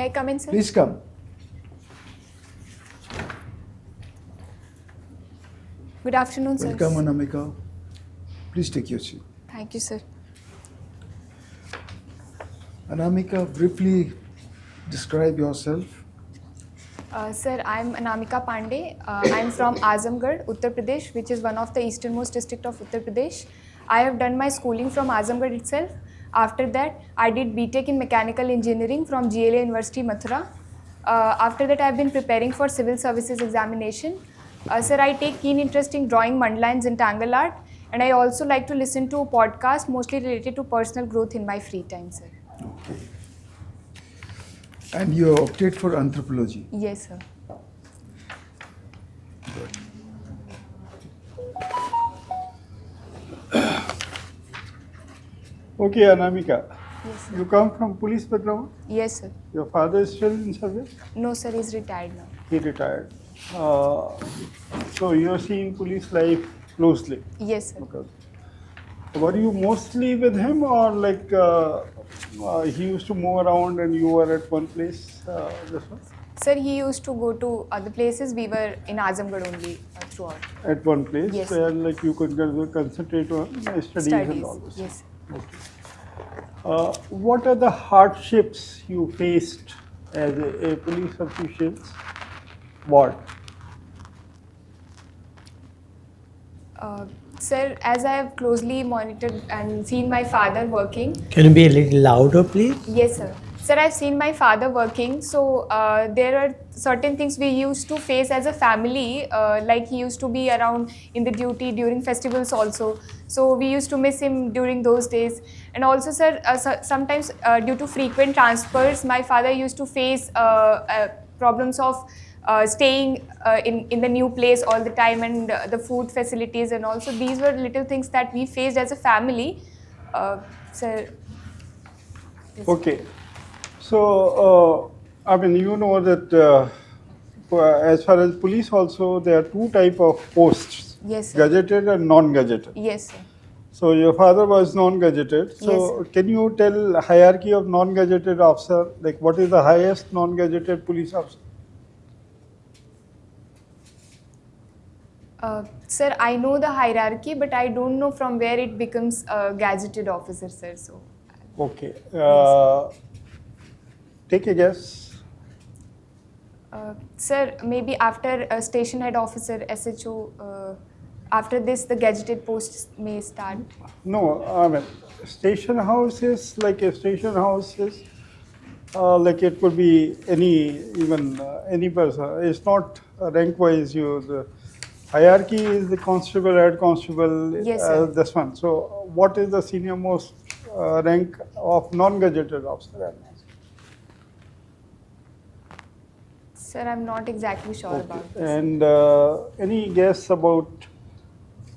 May I come in, sir? Please come. Good afternoon, sir. Welcome, Anamika. Please take your seat. Thank you, sir. Anamika, briefly describe yourself. Sir, I'm Anamika Pandey. I'm from Azamgarh, Uttar Pradesh, which is one of the easternmost district of Uttar Pradesh. I have done my schooling from Azamgarh itself. After that, I did BTech in Mechanical Engineering from GLA University, Mathura. After that, I have been preparing for Civil Services Examination. Sir, I take keen interest in drawing mandala and tangle art, and I also like to listen to podcasts mostly related to personal growth in my free time, sir. Okay. And you opted for anthropology. Yes, sir. Good. Okay, Anamika. Yes, sir. You come from police background? Yes, sir. Your father is still in service? No, sir, he's retired now. He retired. So you are seeing police life closely. Yes, sir. Okay. Were you mostly with him, or like he used to move around and you were at one place? This one? Sir, he used to go to other places. We were in Azamgarh only throughout. At one place, Yes. where like you could concentrate on studies and all this. Yes. Okay. What are the hardships you faced as a police official? What? Sir, as I have closely monitored and seen my father working. Can you be a little louder, please? Yes, sir. Sir, I've seen my father working. So there are certain things we used to face as a family. Like he used to be around in the duty during festivals also. So we used to miss him during those days. And also, sir, sometimes due to frequent transfers, my father used to face problems of staying in the new place all the time, and the food facilities, and also these were little things that we faced as a family. Sir. Okay. So, I mean, you know that as far as police also, there are two type of posts, Yes, sir. gazetted and non-gazetted. Yes, sir. So your father was non-gazetted. So Yes, can you tell hierarchy of non-gazetted officer, like what is the highest non-gazetted police officer? Sir, I know the hierarchy, but I don't know from where it becomes a gazetted officer, sir. So. Okay. Take a guess. Sir, maybe after a station head officer, SHO, after this the gazetted posts may start. No, I mean, station house is like a station house is like it could be any person. It's not rank wise. The hierarchy is the constable, head constable. Yes, sir. This one. So, what is the senior most rank of non-gazetted officer? Sir, I'm not exactly sure about this. And any guess about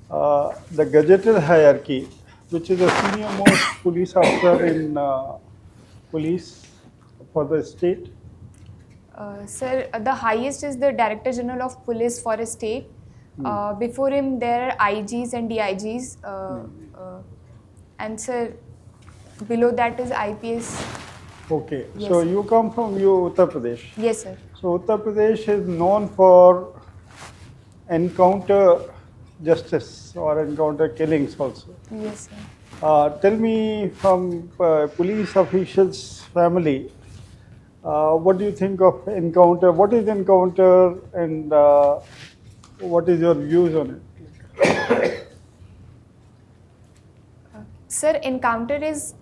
the gazetted hierarchy, which is the senior most police officer in police for the state? Sir, the highest is the Director General of Police for a state. Before him, there are IGs and DIGs. And sir, below that is IPS. Okay, Yes, so sir. you come from Uttar Pradesh. Yes, sir. So Uttar Pradesh is known for encounter justice or encounter killings also. Yes, sir. Tell me from police officials' family, what do you think of encounter? What is encounter, and what is your views on it? Sir, encounter is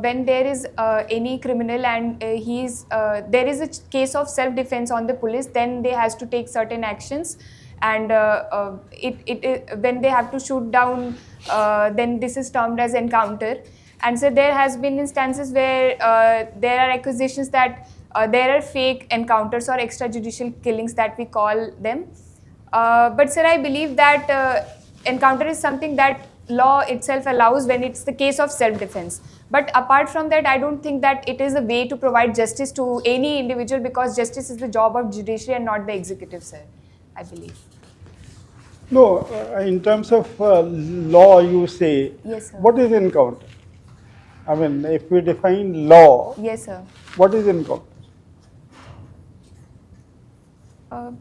when there is any criminal and there is a case of self-defense on the police, then they has to take certain actions, and when they have to shoot down, then this is termed as encounter. And so there has been instances where there are accusations that there are fake encounters or extrajudicial killings that we call them. But sir, I believe that encounter is something that law itself allows when it's the case of self-defense. But apart from that, I don't think that it is a way to provide justice to any individual, because justice is the job of judiciary and not the executive, sir, I believe. No, in terms of law, you say, Yes, sir. what is encounter? I mean, if we define law, Yes, sir. what is encounter? Uh,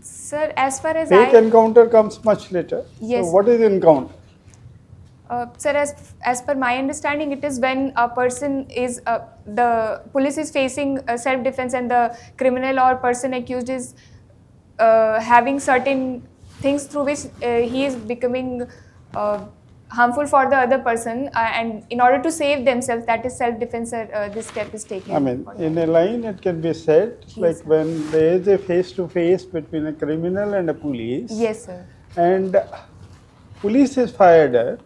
Sir, as far as Fake I, encounter comes much later. Yes. So what is encounter? sir, as per my understanding, it is when a person is, the police is facing self-defense and the criminal or person accused is having certain things through which he is becoming harmful for the other person, and in order to save themselves, that is self-defense, this step is taken. I mean, in a line it can be said like sir. when there is a face-to-face between a criminal and a police. Yes, sir. And police is fired at,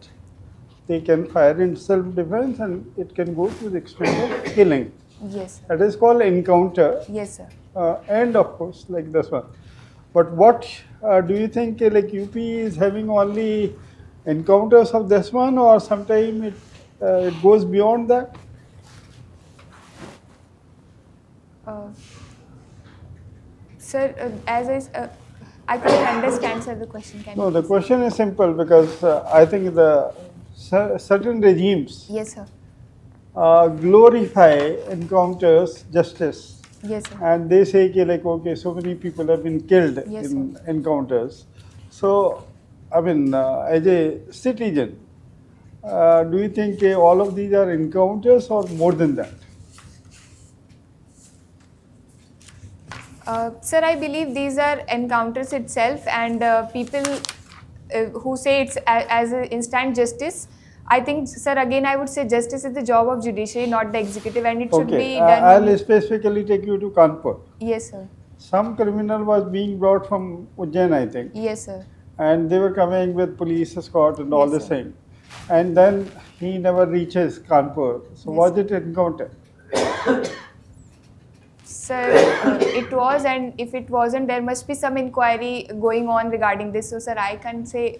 they can fire in self-defense and it can go to the extent of killing. Yes, sir. That is called encounter. Yes, sir. And of course, like this one. But what do you think like UP is having only encounters of this one, or sometime it goes beyond that? Sir, I couldn't understand, sir, the question. Can No, you the please- question is simple because I think the certain regimes Yes, sir. glorify encounters, justice, Yes, sir. and they say ki like okay, so many people have been killed Yes, in encounters. So, I mean, as a citizen, do you think all of these are encounters or more than that? Sir, I believe these are encounters itself, and people who say it's as an instant justice. I think, sir, again, I would say justice is the job of judiciary, not the executive, and it should Okay, be done. I'll specifically take you to Kanpur. Yes, sir. Some criminal was being brought from Ujjain, I think, Yes, sir. and they were coming with police escort and all Yes, this sir. thing. And then he never reaches Kanpur. So Yes, was it encounter? Sir, it was, and if it wasn't, there must be some inquiry going on regarding this. So, sir, I can't say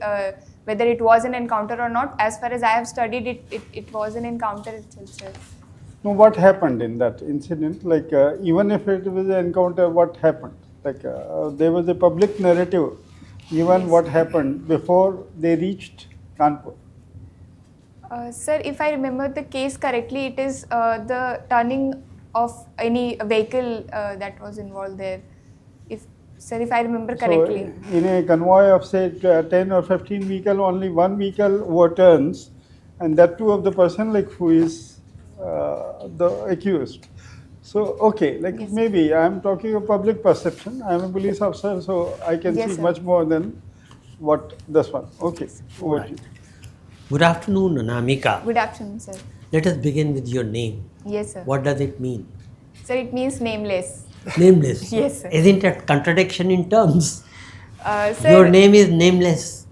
whether it was an encounter or not. As far as I have studied it, it was an encounter itself, sir. No, what happened in that incident? Like, even if it was an encounter, what happened? Like, there was a public narrative, even Yes. what happened before they reached Kanpur. Sir, if I remember the case correctly, it is the turning of any vehicle that was involved there. Sir, if I remember correctly. So, in a convoy of say 10 or 15 vehicle, only one vehicle overturns, and that too of the person like who is the accused. So, okay, like Yes. maybe I am talking of public perception. I am a police officer, so I can Yes, see sir. much more than what this one. Okay, over to you. Good afternoon, Anamika. Good afternoon, sir. Let us begin with your name. Yes, sir. What does it mean? Sir, it means nameless. Nameless. Yes, sir. Isn't that contradiction in terms? Sir, Your name is nameless.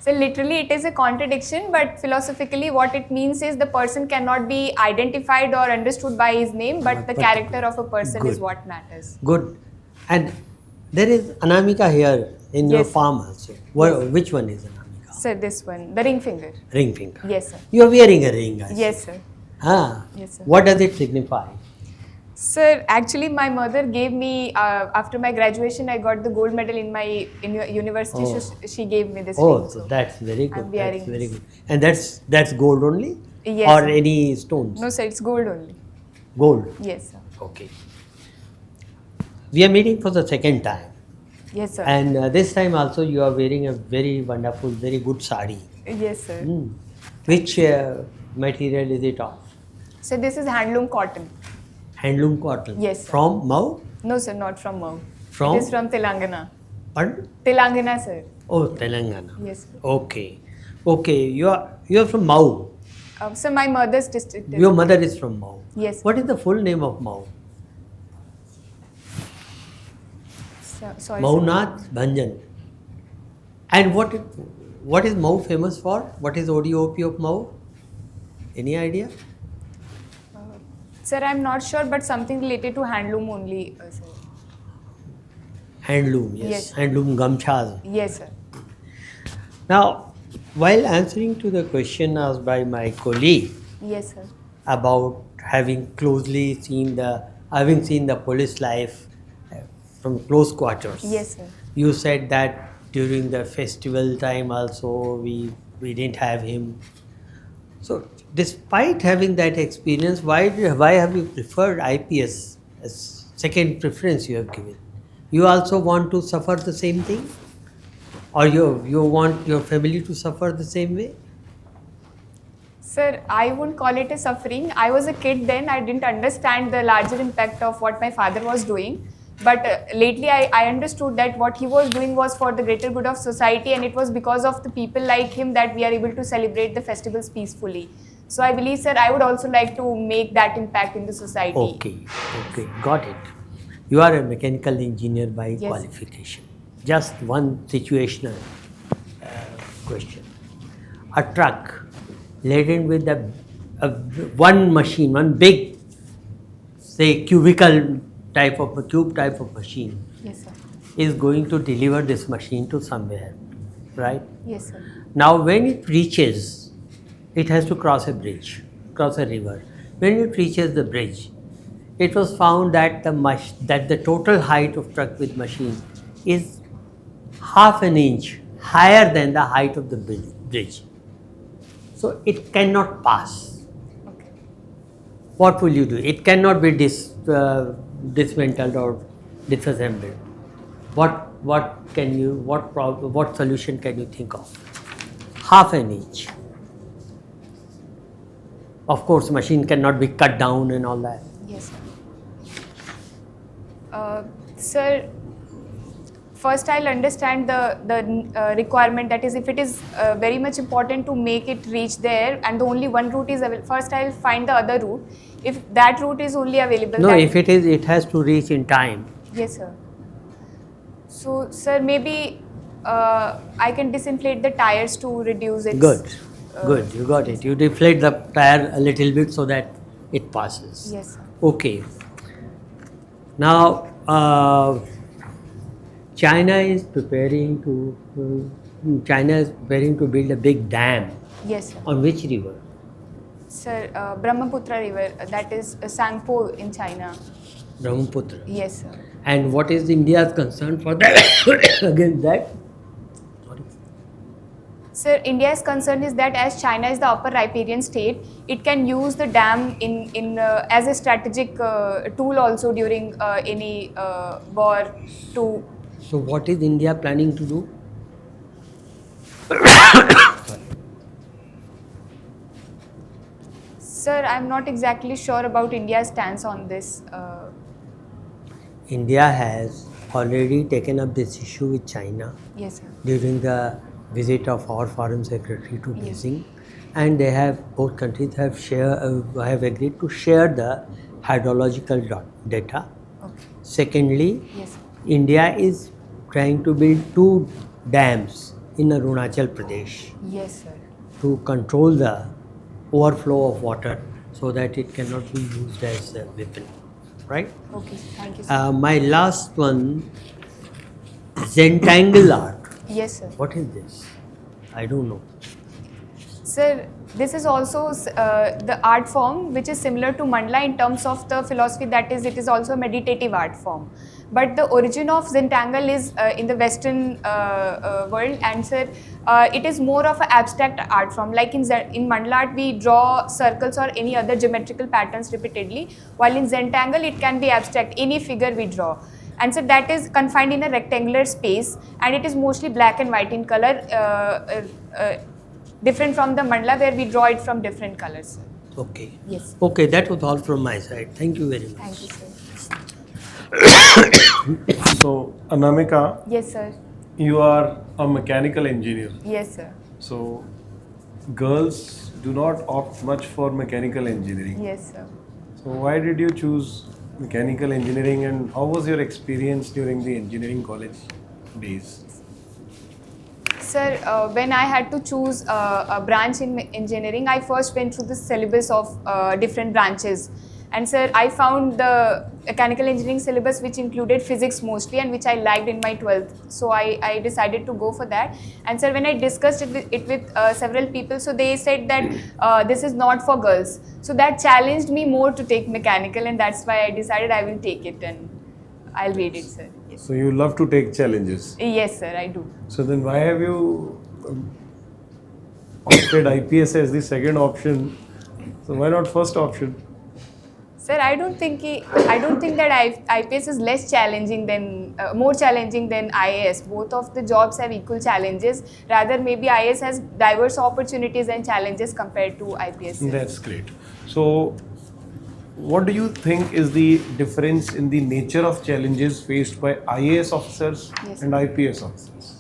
So literally it is a contradiction, but philosophically what it means is the person cannot be identified or understood by his name, but the But- character of a person is Good. what matters. Good. And there is Anamika here in your Yes. palm also. Which one is Anamika? Sir, this one, the ring finger. Ring finger. Yes, sir. You are wearing a ring, I see. Yes, sir. Ah. Yes, sir. What does it signify? Sir, actually my mother gave me, after my graduation, I got the gold medal in my university, Oh. so she gave me this Oh, ring. so that's very good. I'm wearing That's very this. good. And that's gold only? Yes, Or sir. any stones? No, sir, it's gold only. Gold. Yes, sir. Okay. We are meeting for the second time. Yes, sir. And this time also you are wearing a very wonderful, very good sari. Yes, sir. Which material is it of? So this is handloom cotton. Handloom cotton. Yes, sir. From Mau? No, sir, not from Mau. From? It is from Telangana. Pardon? Telangana, sir. Oh, Telangana. Yes, sir. Okay. Okay. You are from Mau. So my mother's district. Your mother is from Mau. Yes. What is the full name of Mau? Sorry. Maunath Bhanjan. And what is Mau famous for? What is ODOP of Mau? Any idea? Sir, I'm not sure, but something related to handloom only, sir. Handloom, yes. Yes. Handloom gamchas. Yes, sir. Now, while answering to the question asked by my colleague Yes, sir. about having seen the police life from close quarters, Yes, sir. you said that during the festival time also we didn't have him. So, despite having that experience, why have you preferred IPS as second preference you have given? You also want to suffer the same thing? Or you want your family to suffer the same way? Sir, I won't call it a suffering. I was a kid then. I didn't understand the larger impact of what my father was doing. But lately, I understood that what he was doing was for the greater good of society, and it was because of the people like him that we are able to celebrate the festivals peacefully. So I believe, sir, I would also like to make that impact in the society. Okay, got it. You are a mechanical engineer by Yes. qualification. Just one situational question. A truck laden with one machine, one big, say, cube type of machine Yes, sir. is going to deliver this machine to somewhere, right? Yes, sir. Now, when it reaches, it has to cross a bridge, cross a river. When it reaches the bridge, it was found that the total height of truck with machine is half an inch higher than the height of the bridge. So it cannot pass. Okay. What will you do? It cannot be dismantled or disassembled. What solution can you think of? Half an inch. Of course, machine cannot be cut down and all that. Yes, sir. Sir, first I'll understand the requirement, that is if it is very much important to make it reach there and the only one route is available, first I'll find the other route. If that route is only available. No, if it is, it has to reach in time. Yes, sir. So, sir, maybe I can disinflate the tires to reduce its... Good, you got it. You deflate the tire a little bit so that it passes. Yes, sir. Okay. Now, China is preparing to build a big dam. Yes, sir. On which river? Sir, Brahmaputra river, that is Sangpo in China. Brahmaputra. Yes, sir. And what is India's concern for that against that? Sorry. Sir, India's concern is that as China is the upper riparian state, it can use the dam as a strategic tool also during any war to... So what is India planning to do? Sir, I'm not exactly sure about India's stance on this. India has already taken up this issue with China Yes, sir. during the visit of our foreign secretary to Yes. Beijing, and both countries have agreed to share the hydrological data. Okay. Secondly, Yes, sir. India is trying to build 2 dams in Arunachal Pradesh Yes, sir. to control the overflow of water so that it cannot be used as a weapon, right? Okay, thank you, sir. My last one, Zentangle art. Yes, sir. What is this? I don't know. Sir, this is also the art form which is similar to mandala in terms of the philosophy, that is, it is also a meditative art form. But the origin of Zentangle is in the Western world, and sir, it is more of an abstract art form. Like in mandala art, we draw circles or any other geometrical patterns repeatedly, while in Zentangle, it can be abstract, any figure we draw. And so that is confined in a rectangular space, and it is mostly black and white in color, different from the mandala where we draw it from different colors. Okay. Yes. Okay, that was all from my side. Thank you very much. Thank you, sir. So, Anamika, Yes, sir. you are a mechanical engineer. Yes, sir. So, girls do not opt much for mechanical engineering. Yes, sir. So, why did you choose mechanical engineering, and how was your experience during the engineering college days? Sir, when I had to choose a branch in engineering, I first went through the syllabus of different branches. And sir, I found the mechanical engineering syllabus which included physics mostly, and which I liked in my 12th. So I decided to go for that. And sir, when I discussed it with several people, so they said that this is not for girls. So that challenged me more to take mechanical, and that's why I decided I will take it and I'll read it, sir. Yes. So, you love to take challenges. Yes, sir, I do. So, then why have you opted IPS as the second option? So, why not first option? Sir, I don't think that IPS is less challenging than more challenging than IAS. Both of the jobs have equal challenges. Rather, maybe IAS has diverse opportunities and challenges compared to IPS. Sir. That's great. So, what do you think is the difference in the nature of challenges faced by IAS officers Yes. and IPS officers?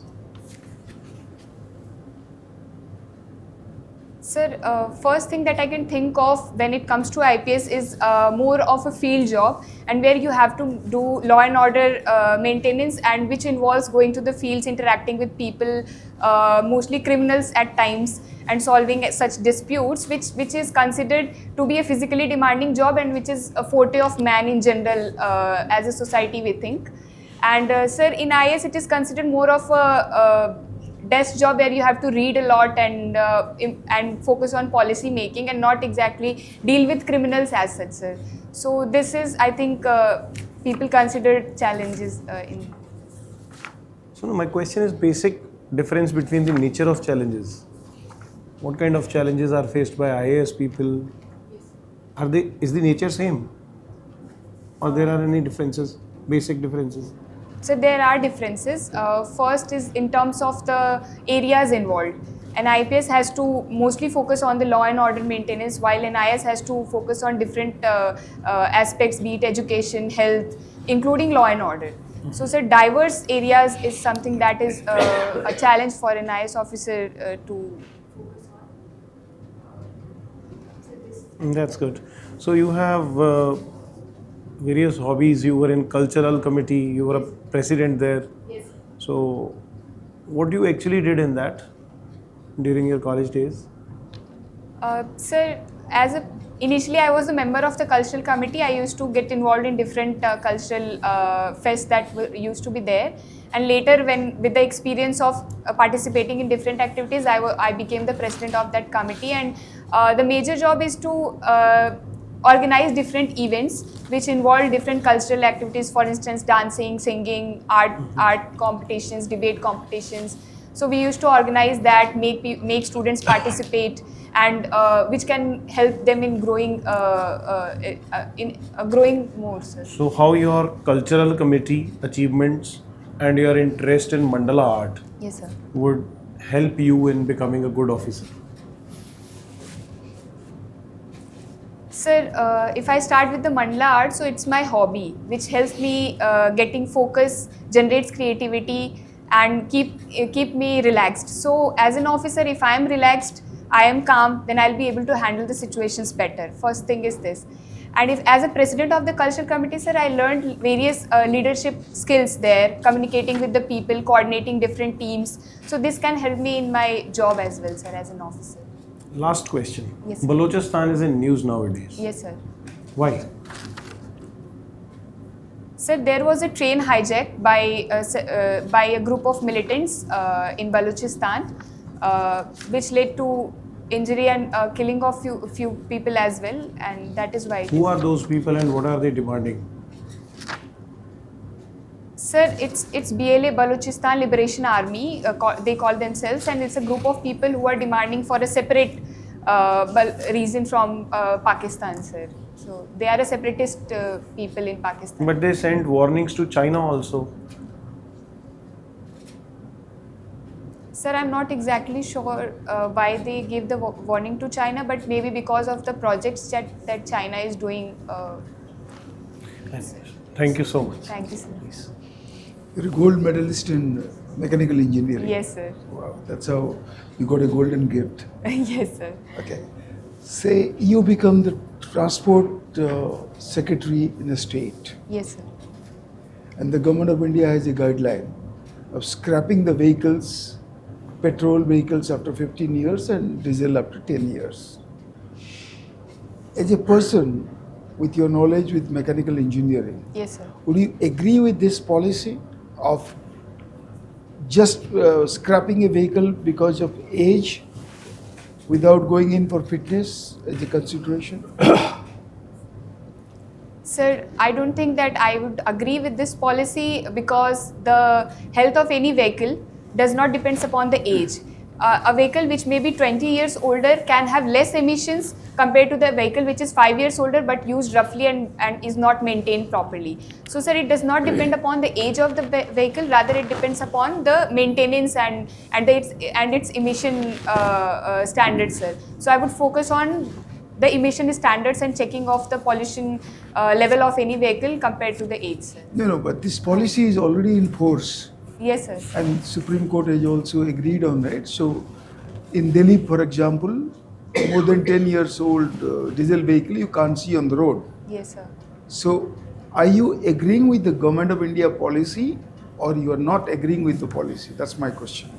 Sir, first thing that I can think of when it comes to IPS is more of a field job, and where you have to do law and order maintenance, and which involves going to the fields, interacting with people, mostly criminals at times, and solving such disputes, which is considered to be a physically demanding job, and which is a forte of man in general as a society, we think. And sir, in IAS it is considered more of a desk job where you have to read a lot and focus on policy making and not exactly deal with criminals as such, sir. So this is, I think, people consider challenges in. So no, my question is basic difference between the nature of challenges. What kind of challenges are faced by IAS people? Is the nature same? Or there are any differences, basic differences? So there are differences. First is in terms of the areas involved. An IPS has to mostly focus on the law and order maintenance, while an IAS has to focus on different aspects, be it education, health, including law and order. So, sir, diverse areas is something that is a challenge for an IAS officer to. That's good. So you have various hobbies. You were in cultural committee. You were a president there. Yes. So, what you actually did in that during your college days? Sir, initially I was a member of the cultural committee. I used to get involved in different cultural fests that used to be there. And later, with the experience of participating in different activities, I became the president of that committee. And the major job is to organize different events which involve different cultural activities, for instance dancing, singing, art competitions, debate competitions. So we used to organize that, make students participate, and which can help them in growing more, sir. So how your cultural committee achievements and your interest in mandala art Yes, sir. would help you in becoming a good officer? Sir, if I start with the mandala art, so it's my hobby, which helps me getting focus, generates creativity, and keep me relaxed. So as an officer, if I am relaxed, I am calm, then I'll be able to handle the situations better. First thing is this. And if as a president of the cultural committee, sir, I learned various leadership skills there, communicating with the people, coordinating different teams. So this can help me in my job as well, sir, as an officer. Last question. Yes, sir. Balochistan is in news nowadays. Yes, sir. Why? Sir, there was a train hijack by a group of militants in Balochistan, which led to injury and killing of few people as well, and that is why. Who are those people and what are they demanding? Sir, it's BLA, Balochistan Liberation Army, they call themselves, and it's a group of people who are demanding for a separate reason from Pakistan, sir. So they are a separatist people in Pakistan. But they sent warnings to China also. Sir, I'm not exactly sure why they give the warning to China, but maybe because of the projects that China is doing. Thank you so much. Thank you, sir. You're a gold medalist in mechanical engineering. Yes, sir. Wow, that's how you got a golden gift. Yes, sir. Okay. Say you become the transport secretary in a state, Yes, sir. and the government of India has a guideline of scrapping the vehicles, petrol vehicles after 15 years and diesel after 10 years. As a person with your knowledge with mechanical engineering, Yes, sir. would you agree with this policy of just scrapping a vehicle because of age without going in for fitness as a consideration? Sir, I don't think that I would agree with this policy, because the health of any vehicle does not depend upon the age. a vehicle which may be 20 years older can have less emissions compared to the vehicle which is 5 years older but used roughly and is not maintained properly. So sir, it does not depend upon the age of the vehicle, rather it depends upon the maintenance and its emission standards, sir. So I would focus on the emission standards and checking of the pollution level of any vehicle compared to the age, sir. No, but this policy is already in force. Yes, sir. And Supreme Court has also agreed on that. So, in Delhi, for example, more than 10 years old diesel vehicle you can't see on the road. Yes, sir. So, are you agreeing with the Government of India policy or you are not agreeing with the policy? That's my question.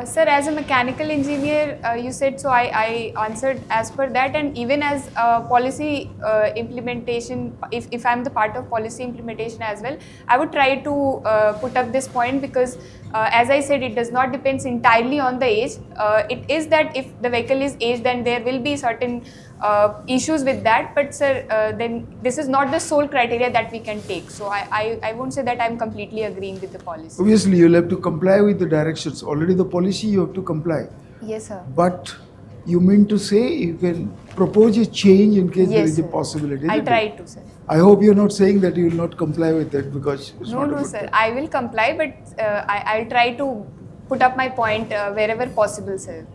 Sir, as a mechanical engineer, you said, so I answered as per that, and even as policy implementation, if I'm the part of policy implementation as well, I would try to put up this point because as I said, it does not depend entirely on the age. It is that if the vehicle is aged, then there will be certain issues with that, but sir, then this is not the sole criteria that we can take. So I won't say that I'm completely agreeing with the policy. Obviously, you'll have to comply with the directions. Already the policy you have to comply. Yes, sir. But you mean to say you can propose a change in case there is a sir. possibility? I isn't try it? to, sir. I hope you're not saying that you will not comply with it because it's not a No, good sir. thing. I will comply, but I'll try to put up my point wherever possible, sir.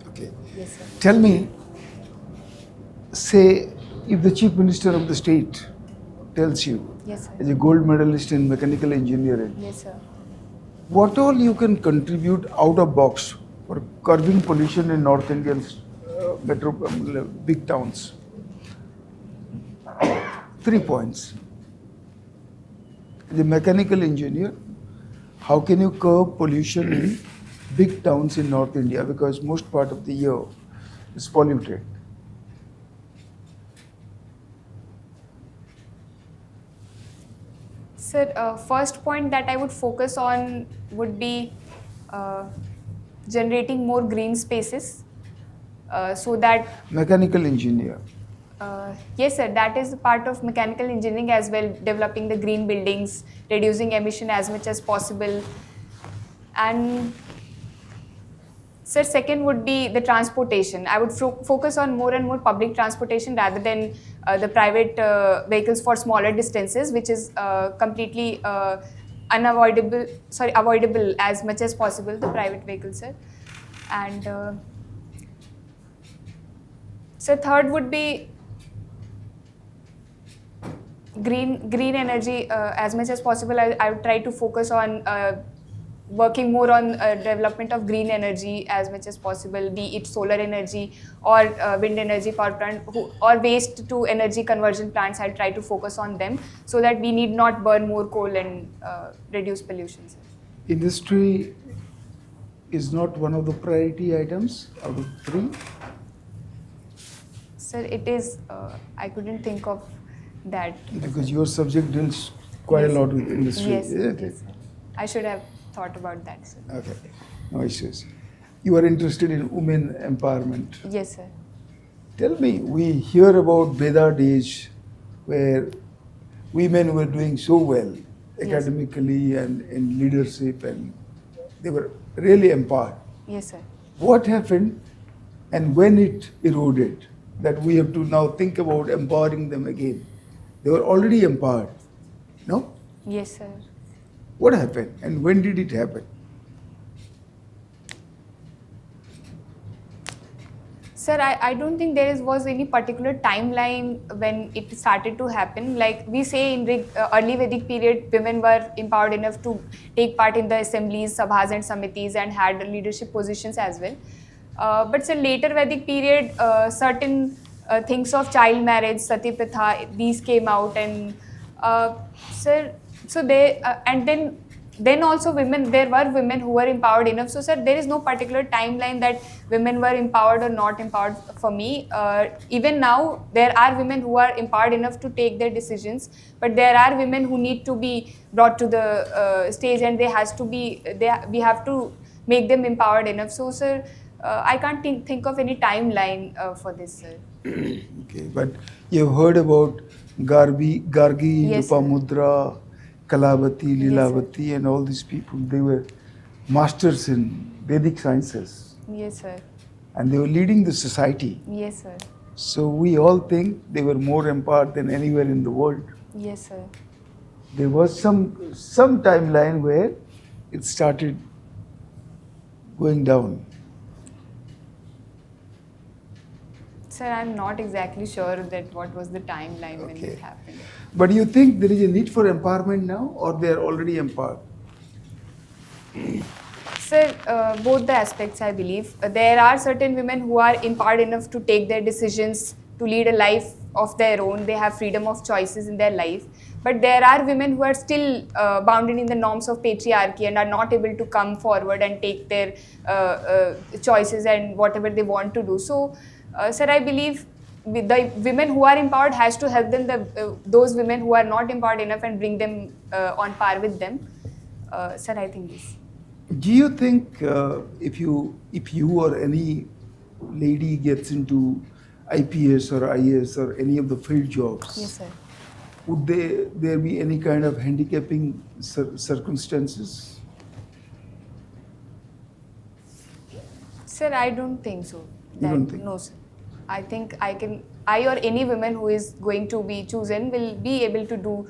Okay. Yes, sir. Tell me, say if the Chief Minister of the state tells you Yes, sir. as a gold medalist in mechanical engineering, Yes, sir. what all you can contribute out of box for curbing pollution in North Indian big towns? 3 points. As a mechanical engineer, how can you curb pollution in big towns in North India because most part of the year is polluted? Sir, first point that I would focus on would be generating more green spaces so that Mechanical engineer. yes, sir, that is part of mechanical engineering as well, developing the green buildings, reducing emission as much as possible. And sir, second would be the transportation. I would focus on more and more public transportation rather than the private vehicles for smaller distances, which is completely avoidable as much as possible, the private vehicles, sir. And so third would be green energy as much as possible. I would try to focus on working more on development of green energy as much as possible, be it solar energy or wind energy power plant or waste to energy conversion plants. I'll try to focus on them so that we need not burn more coal and reduce pollution. Industry is not one of the priority items out of 3. Sir, it is, I couldn't think of that. Because your subject deals quite Yes. a lot with industry. Yes, isn't yes, it? sir. I should have thought about that, sir. Okay, no issues. You are interested in women empowerment. Yes, sir. Tell me, we hear about Veda days where women were doing so well academically and in leadership and they were really empowered. Yes, sir. What happened and when it eroded that we have to now think about empowering them again? They were already empowered, no? Yes, sir. What happened and when did it happen? Sir, I don't think there was any particular timeline when it started to happen. Like we say in early Vedic period, women were empowered enough to take part in the assemblies, sabhas and samitis and had leadership positions as well. But sir, later Vedic period, certain things of child marriage, sati pratha, these came out and sir, so they, and then also there were women who were empowered enough. So sir, there is no particular timeline that women were empowered or not empowered for me. Even now, there are women who are empowered enough to take their decisions, but there are women who need to be brought to the stage and we have to make them empowered enough. So sir, I can't think of any timeline for this, sir. Okay, but you've heard about Gargi, Yes, sir. Lopamudra, Kalavati, Yes, Lilavati, and all these people. They were masters in Vedic sciences, Yes, sir. and they were leading the society. Yes, sir. So we all think they were more empowered than anywhere in the world. Yes, sir. There was some timeline where it started going down. Sir, I'm not exactly sure that what was the timeline when Okay. it happened. But do you think there is a need for empowerment now, or they are already empowered? Sir, both the aspects, I believe. There are certain women who are empowered enough to take their decisions, to lead a life of their own. They have freedom of choices in their life. But there are women who are still bounded in the norms of patriarchy and are not able to come forward and take their choices and whatever they want to do. So, sir, I believe with the women who are empowered has to help them, those women who are not empowered enough, and bring them on par with them. Sir, I think this. Do you think if you or any lady gets into IPS or IAS or any of the field jobs, Yes, sir. would there be any kind of handicapping circumstances? Sir, I don't think so. You don't think? No, sir. I think I or any woman who is going to be chosen will be able to do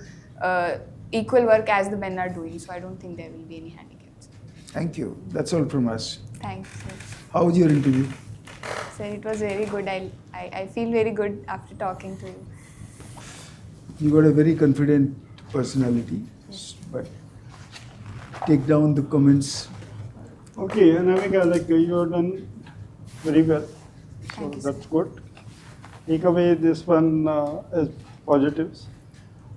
equal work as the men are doing. So I don't think there will be any handicaps. Thank you. That's all from us. Thanks, sir. How was your interview? Sir, it was very good. I feel very good after talking to you. You got a very confident personality, but take down the comments. Okay, Anamika, like you have done very well. So Thank you, sir. that's good. Take away this one as positives.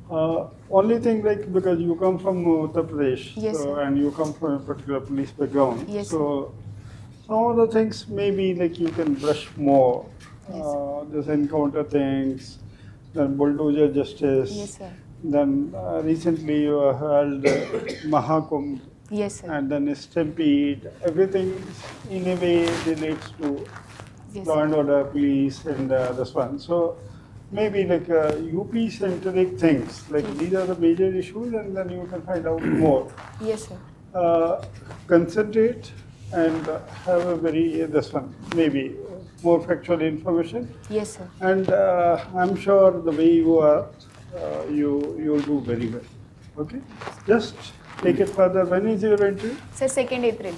Only thing, like, because you come from Uttar Pradesh, Yes, so, sir. and you come from a particular police background, Yes, so some of the things maybe like you can brush more. Yes, Just encounter things, then bulldozer justice. Yes, sir. Then recently you held Mahakumbh, Yes, sir. and then Stampede. Everything in a way relates to Yes, law sir. and order, police, and this one. So maybe like UP-centric things, like these are the major issues, and then you can find out more. Yes, sir. Concentrate and have a very this one, maybe more factual information. Yes, sir. And I'm sure the way you are, you'll do very well. Okay, just take it further. When is your entry? Sir, 2nd April.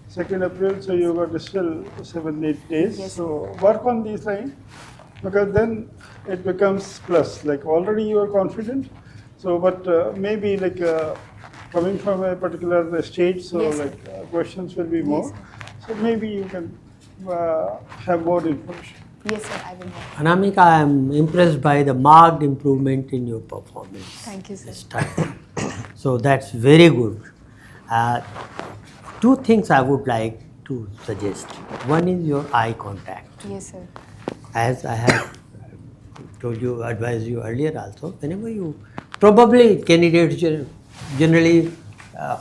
2nd April, so you got still 7-8 days. Yes. So work on these lines, because then it becomes plus. Like already you are confident, so but maybe like coming from a particular stage, so Yes, sir. like questions will be more. Yes, So maybe you can have more information. Yes, sir. I will. Anamika, I am impressed by the marked improvement in your performance Thank you, sir. this time. So that's very good. Two things I would like to suggest. One is your eye contact. Yes, sir. As I have told you, advised you earlier also, whenever you, probably candidates generally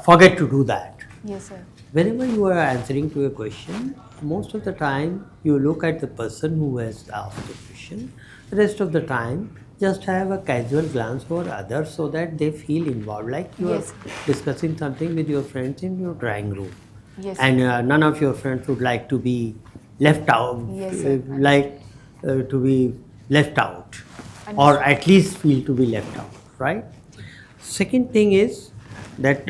forget to do that. Yes, sir. Whenever you are answering to a question, most of the time you look at the person who has asked the question. The rest of the time, just have a casual glance for others so that they feel involved, like you Yes. are discussing something with your friends in your drawing room. Yes, And sir. none of your friends would like to be left out, Yes, sir. to be left out, or Understood. at least feel to be left out, right? Second thing is that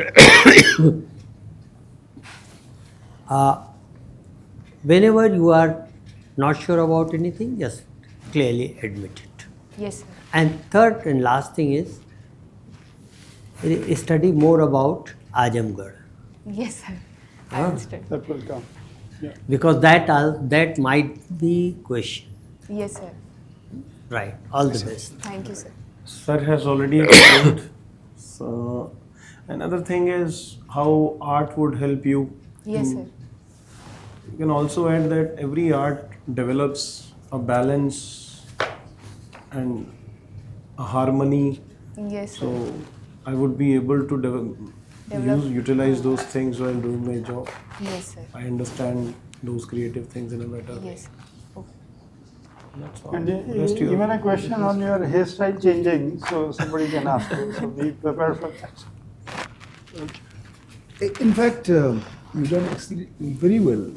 whenever you are not sure about anything, just clearly admit it. Yes, sir. And third and last thing is study more about Azamgarh, Yes, sir. I Ah. understood. That will come. Yeah. because that might be question. Yes, sir. Right. All the best. Thank you, sir. Sir has already explained. So another thing is how art would help you. Yes, in- sir. You can also add that every art develops a balance and a harmony. Yes, sir. So I would be able to Develop. utilize those things while doing my job. Yes, sir. I understand those creative things in a better way. Yes. Okay. That's all. And Rest you- even a question on your hairstyle changing, so somebody can ask you. So be prepared for that. In fact, You've done very well.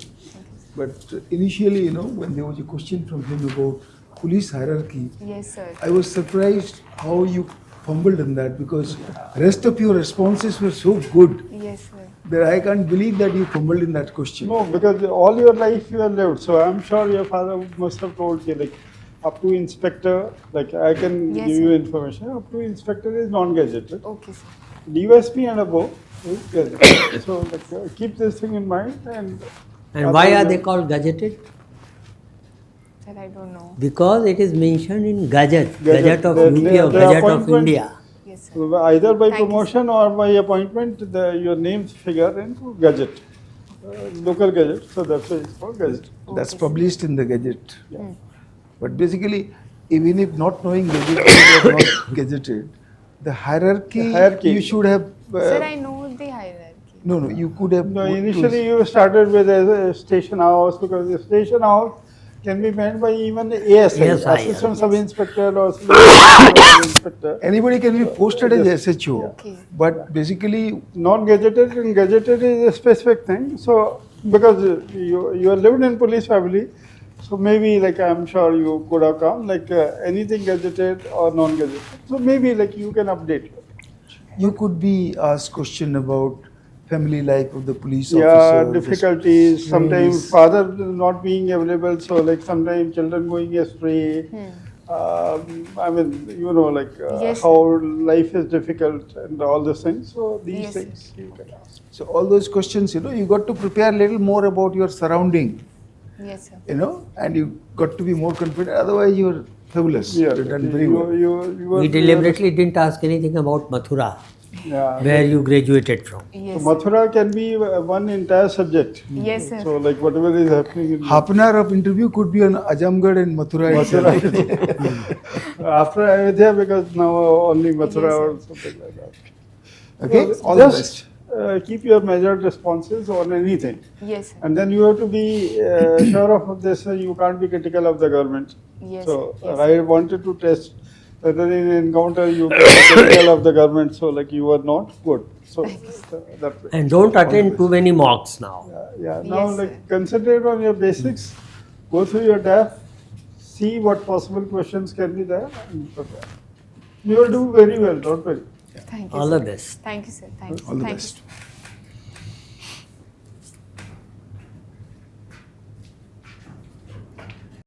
But initially, when there was a question from him about police hierarchy, Yes, sir. I was surprised how you fumbled in that, because rest of your responses were so good Yes, sir. that I can't believe that you fumbled in that question. No, because all your life you have lived. So I'm sure your father must have told you, like, up to inspector, like I can Yes, give sir. you information, up to inspector is non-gazetted. Okay, sir. DSP and above is gazetted. So like, keep this thing in mind. And why are they called gazetted? Sir, I don't know. Because it is mentioned in Gazette, Gazette. Gazette of The- UP the- or the Gazette of appointment- India. Yes, sir. either by Thank you, promotion or by appointment, your names figure into gazette, local gazette. So that's why it's called gazette. That's Okay, published in the Gazette. Yeah. But basically, even if not knowing Gazette or not gazetted, the hierarchy, Hierarchy. you should have. Sir, I know the hierarchy. No, you could have. No, put initially those- you started with a station house, because the station house can be meant by even the ASI, ASI, assistant yes. sub-inspector or sub-inspector. Anybody can be posted as SHO, Okay. but basically, Non-gazetted and gazetted is a specific thing. So because you are lived in police family, so maybe like I'm sure you could have come like anything gazetted or non-gazetted. So maybe like you can update. you could be asked question about family life of the police Yeah, officer. difficulties. Sometimes stress. father not being available, so like sometimes children going astray. I mean, like Yes. how life is difficult and all these things. So these Yes, things you can ask. So all those questions, you got to prepare a little more about your surrounding, Yes, sir. and you got to be more confident. Otherwise, you're fabulous. You've done very well. You We deliberately didn't ask anything about Mathura, Yeah. where you graduated from. So Yes. Mathura can be one entire subject. Yes, sir. So like whatever is happening in Half an hour of interview could be on Ajamgarh and Mathura. Mathura. itself. After Ayodhya, because now only Mathura Yes, or sir. something like that. Okay, So all the just, best. Keep your measured responses on anything. Yes, sir. And then you have to be sure of this. You can't be critical of the government. Yes, So sir. Yes, I wanted to test whether in encounter you can be critical of the government. So like you are not good. So that way. And don't attend too many mocks now. Yeah. Now Yes, like sir. concentrate on your basics. Go through your DAF. See what possible questions can be there and prepare. You will do very well. Don't worry. Thank you, All sir. the best. Thank you, sir. Thank you. All the Thank you, best. sir.